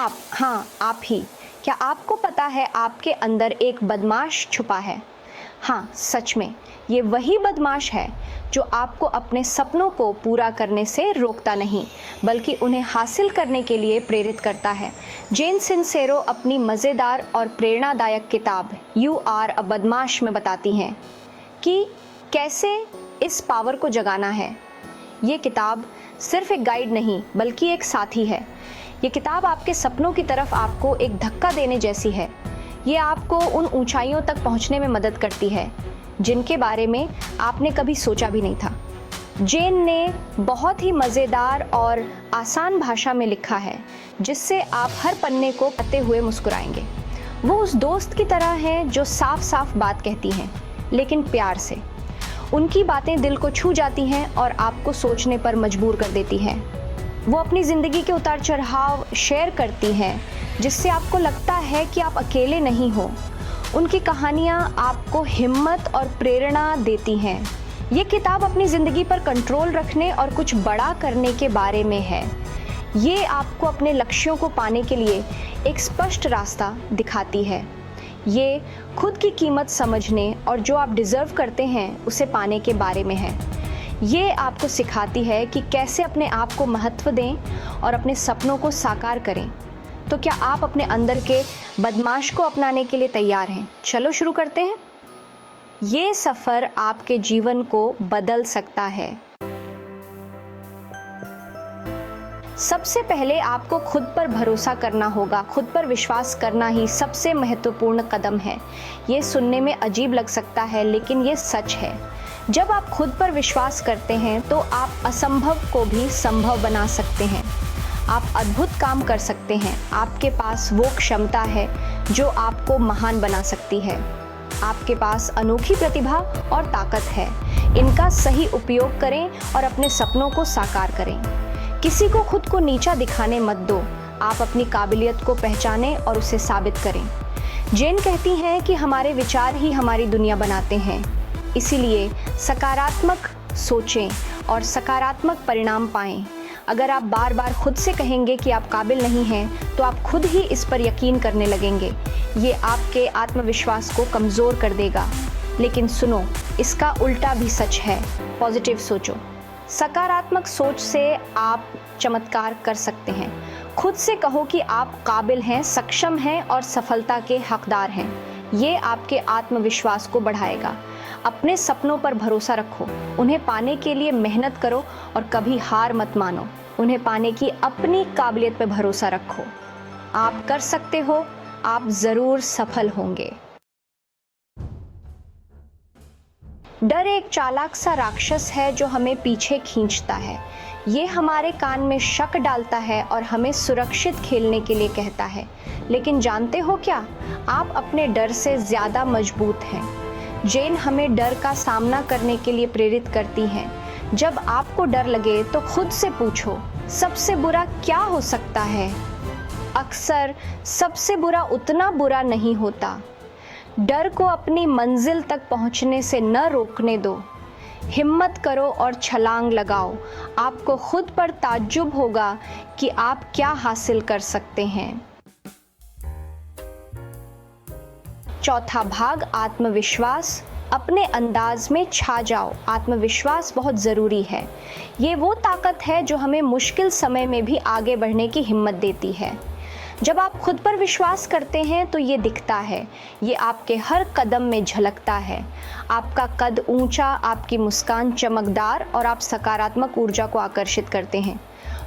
आप, हाँ आप ही, क्या आपको पता है आपके अंदर एक बदमाश छुपा है? हाँ, सच में ये वही बदमाश है जो आपको अपने सपनों को पूरा करने से रोकता नहीं, बल्कि उन्हें हासिल करने के लिए प्रेरित करता है। जेन सिंसेरो अपनी मज़ेदार और प्रेरणादायक किताब यू आर अ बदमाश में बताती हैं कि कैसे इस पावर को जगाना है। ये किताब सिर्फ एक गाइड नहीं, बल्कि एक साथी है। ये किताब आपके सपनों की तरफ आपको एक धक्का देने जैसी है। ये आपको उन ऊंचाइयों तक पहुंचने में मदद करती है जिनके बारे में आपने कभी सोचा भी नहीं था। जेन ने बहुत ही मज़ेदार और आसान भाषा में लिखा है, जिससे आप हर पन्ने को पढ़ते हुए मुस्कुराएंगे। वो उस दोस्त की तरह हैं जो साफ साफ बात कहती हैं, लेकिन प्यार से। उनकी बातें दिल को छू जाती हैं और आपको सोचने पर मजबूर कर देती हैं। वो अपनी ज़िंदगी के उतार चढ़ाव शेयर करती हैं, जिससे आपको लगता है कि आप अकेले नहीं हो। उनकी कहानियाँ आपको हिम्मत और प्रेरणा देती हैं। ये किताब अपनी ज़िंदगी पर कंट्रोल रखने और कुछ बड़ा करने के बारे में है। ये आपको अपने लक्ष्यों को पाने के लिए एक स्पष्ट रास्ता दिखाती है। ये खुद की कीमत समझने और जो आप डिज़र्व करते हैं उसे पाने के बारे में है। ये आपको सिखाती है कि कैसे अपने आप को महत्व दें और अपने सपनों को साकार करें। तो क्या आप अपने अंदर के बदमाश को अपनाने के लिए तैयार हैं? चलो शुरू करते हैं। ये सफ़र आपके जीवन को बदल सकता है। सबसे पहले आपको खुद पर भरोसा करना होगा। खुद पर विश्वास करना ही सबसे महत्वपूर्ण कदम है। ये सुनने में अजीब लग सकता है, लेकिन ये सच है। जब आप खुद पर विश्वास करते हैं तो आप असंभव को भी संभव बना सकते हैं। आप अद्भुत काम कर सकते हैं। आपके पास वो क्षमता है जो आपको महान बना सकती है। आपके पास अनोखी प्रतिभा और ताकत है। इनका सही उपयोग करें और अपने सपनों को साकार करें। किसी को खुद को नीचा दिखाने मत दो। आप अपनी काबिलियत को पहचानें और उसे साबित करें। जेन कहती हैं कि हमारे विचार ही हमारी दुनिया बनाते हैं। इसीलिए सकारात्मक सोचें और सकारात्मक परिणाम पाएं। अगर आप बार बार खुद से कहेंगे कि आप काबिल नहीं हैं, तो आप खुद ही इस पर यकीन करने लगेंगे। ये आपके आत्मविश्वास को कमज़ोर कर देगा। लेकिन सुनो, इसका उल्टा भी सच है। पॉजिटिव सोचो। सकारात्मक सोच से आप चमत्कार कर सकते हैं। खुद से कहो कि आप काबिल हैं, सक्षम हैं और सफलता के हकदार हैं। ये आपके आत्मविश्वास को बढ़ाएगा। अपने सपनों पर भरोसा रखो। उन्हें पाने के लिए मेहनत करो और कभी हार मत मानो। उन्हें पाने की अपनी काबिलियत पर भरोसा रखो। आप कर सकते हो। आप ज़रूर सफल होंगे। डर एक चालाक सा राक्षस है जो हमें पीछे खींचता है। ये हमारे कान में शक डालता है और हमें सुरक्षित खेलने के लिए कहता है। लेकिन जानते हो क्या, आप अपने डर से ज़्यादा मजबूत हैं। जेन हमें डर का सामना करने के लिए प्रेरित करती हैं। जब आपको डर लगे तो खुद से पूछो, सबसे बुरा क्या हो सकता है? अक्सर सबसे बुरा उतना बुरा नहीं होता। डर को अपनी मंजिल तक पहुंचने से न रोकने दो। हिम्मत करो और छलांग लगाओ। आपको खुद पर ताज्जुब होगा कि आप क्या हासिल कर सकते हैं। चौथा भाग, आत्मविश्वास। अपने अंदाज में छा जाओ। आत्मविश्वास बहुत ज़रूरी है। ये वो ताकत है जो हमें मुश्किल समय में भी आगे बढ़ने की हिम्मत देती है। जब आप खुद पर विश्वास करते हैं तो ये दिखता है। ये आपके हर कदम में झलकता है। आपका कद ऊंचा, आपकी मुस्कान चमकदार और आप सकारात्मक ऊर्जा को आकर्षित करते हैं।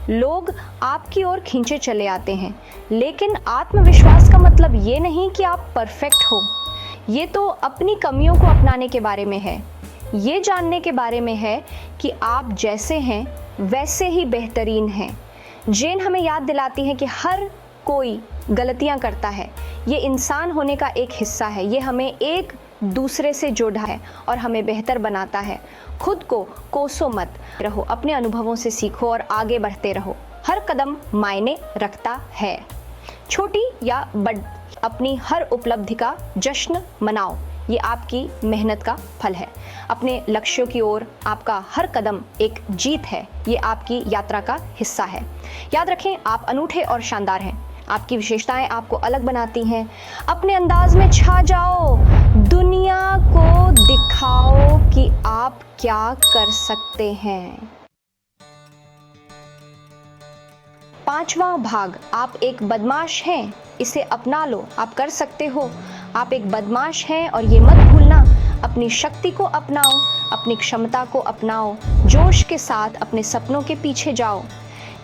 लोग आपकी ओर खींचे चले आते हैं। लेकिन आत्मविश्वास का मतलब ये नहीं कि आप परफेक्ट हो। ये तो अपनी कमियों को अपनाने के बारे में है। ये जानने के बारे में है कि आप जैसे हैं वैसे ही बेहतरीन हैं। जेन हमें याद दिलाती है कि हर कोई गलतियां करता है। ये इंसान होने का एक हिस्सा है। ये हमें एक दूसरे से जोड़ा है और हमें बेहतर बनाता है। खुद को कोसो मत रहो। अपने अनुभवों से सीखो और आगे बढ़ते रहो। हर कदम मायने रखता है। छोटी या बड़ी, अपनी हर उपलब्धि का जश्न मनाओ। ये आपकी मेहनत का फल है। अपने लक्ष्यों की ओर आपका हर कदम एक जीत है। ये आपकी यात्रा का हिस्सा है। याद रखें, आप अनूठे और शानदार हैं। आपकी विशेषताएं आपको अलग बनाती हैं। अपने अंदाज में छा जाओ, दुनिया को दिखाओ कि आप क्या कर सकते हैं। 5वां भाग, आप एक बदमाश हैं, इसे अपना लो, आप कर सकते हो। आप एक बदमाश हैं और ये मत भूलना, अपनी शक्ति को अपनाओ, अपनी क्षमता को अपनाओ, जोश के साथ अपने सपनों के पीछे जाओ।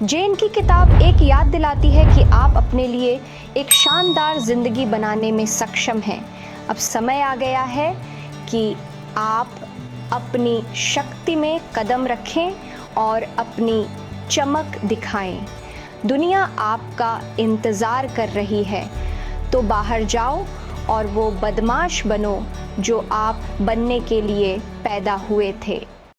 जेन की किताब एक याद दिलाती है कि आप अपने लिए एक शानदार जिंदगी बनाने में सक्षम हैं। अब समय आ गया है कि आप अपनी शक्ति में कदम रखें और अपनी चमक दिखाएं। दुनिया आपका इंतज़ार कर रही है, तो बाहर जाओ और वो बदमाश बनो जो आप बनने के लिए पैदा हुए थे।